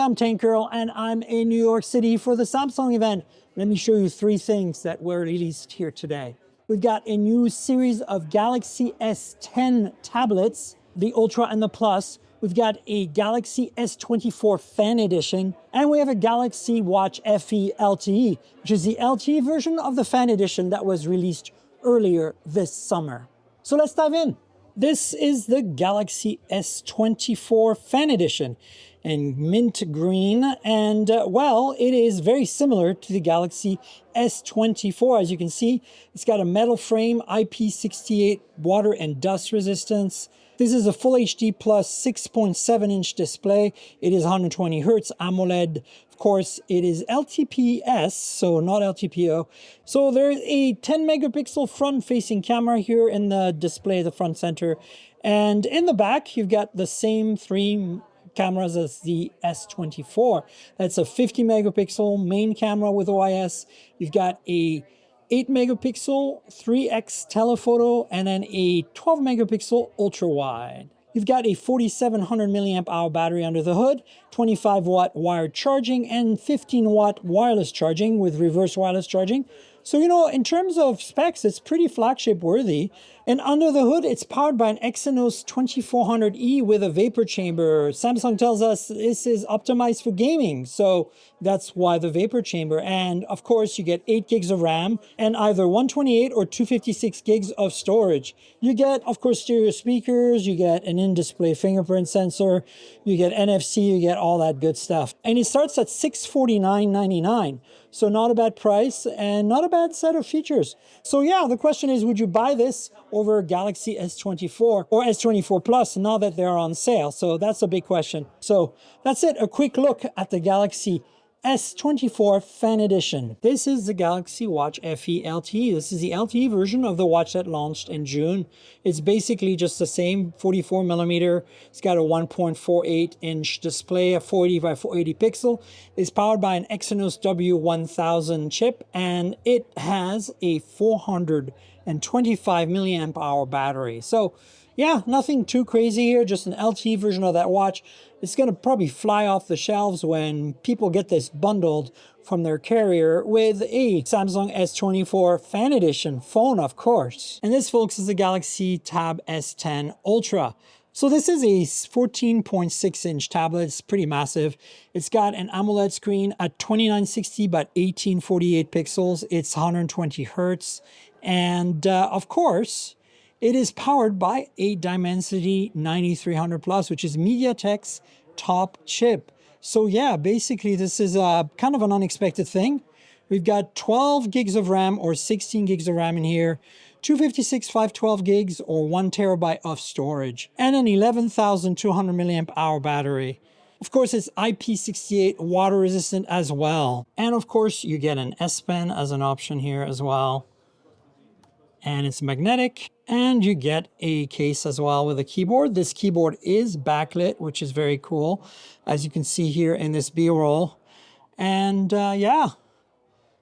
I'm Tank Girl, and I'm in New York City for the Samsung event. Let me show you three things that were released here today. We've got a new series of Galaxy S10 tablets, the Ultra and the Plus. We've got a Galaxy S24 Fan Edition, and we have a Galaxy Watch FE LTE, which is the LTE version of the Fan Edition that was released earlier this summer. So let's dive in. This is the Galaxy S24 Fan Edition in mint green, and well, it is very similar to the Galaxy S24. As you can see, it's got a metal frame, IP68 water and dust resistance. This is a Full HD plus 6.7-inch display. It is 120 Hz AMOLED. Of course, it is LTPS, so not LTPO. So there's a 10 megapixel front-facing camera here in the display, the front center. And in the back, you've got the same three cameras as the S24. That's a 50 megapixel main camera with OIS. You've got a 8 megapixel 3x telephoto, and then a 12 megapixel ultra wide. You've got a 4700 milliamp hour battery under the hood, 25 watt wired charging, and 15 watt wireless charging with reverse wireless charging. So, you know, in terms of specs, it's pretty flagship worthy. And under the hood, it's powered by an Exynos 2400E with a vapor chamber. Samsung tells us this is optimized for gaming. So that's why the vapor chamber. And of course, you get 8 gigs of RAM and either 128 or 256 gigs of storage. You get, of course, stereo speakers. You get an in-display fingerprint sensor. You get NFC. You get all that good stuff. And it starts at $649.99. So not a bad price and not a bad set of features. So yeah, the question is, would you buy this over Galaxy S24 or S24 Plus now that they're on sale? So that's a big question. So that's it, a quick look at the Galaxy S24 Fan Edition. This is the Galaxy Watch FE LTE. This is the LTE version of the watch that launched in June. It's basically just the same 44 millimeter. It's got a 1.48 inch display, a 480 by 480 pixel. It's powered by an Exynos W1000 chip, and it has a 425 milliamp hour battery. So yeah, nothing too crazy here, just an LTE version of that watch. It's going to probably fly off the shelves when people get this bundled from their carrier with a Samsung S24 Fan Edition phone, of course. And this, folks, is the Galaxy Tab S10 Ultra. So this is a 14.6-inch tablet. It's pretty massive. It's got an AMOLED screen at 2960 by 1848 pixels. It's 120 Hertz. And of course, it is powered by a Dimensity 9300 Plus, which is MediaTek's top chip. So yeah, basically this is kind of an unexpected thing. We've got 12 gigs of RAM or 16 gigs of RAM in here, 256 512 gigs or 1 terabyte of storage, and an 11,200 milliamp hour battery. Of course, it's IP68 water resistant as well. And of course, you get an S Pen as an option here as well. And it's magnetic, and you get a case as well with a keyboard. This keyboard is backlit, which is very cool, as you can see here in this B-roll. And yeah,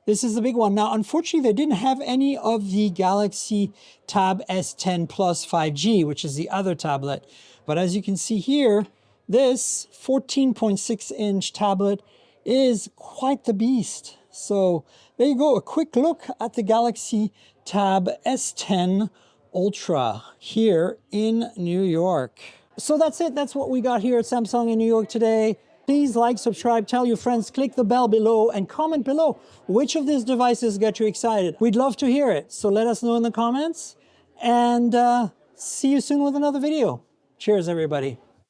this is the big one. Now, unfortunately, they didn't have any of the Galaxy Tab S10 Plus 5G, which is the other tablet. But as you can see here, this 14.6-inch tablet is quite the beast. So there you go, a quick look at the Galaxy Tab S10 Ultra here in New York. So that's it. That's what we got here at Samsung in New York today. Please like, subscribe, tell your friends, click the bell below, and comment below which of these devices got you excited. We'd love to hear it. So let us know in the comments, and see you soon with another video. Cheers, everybody.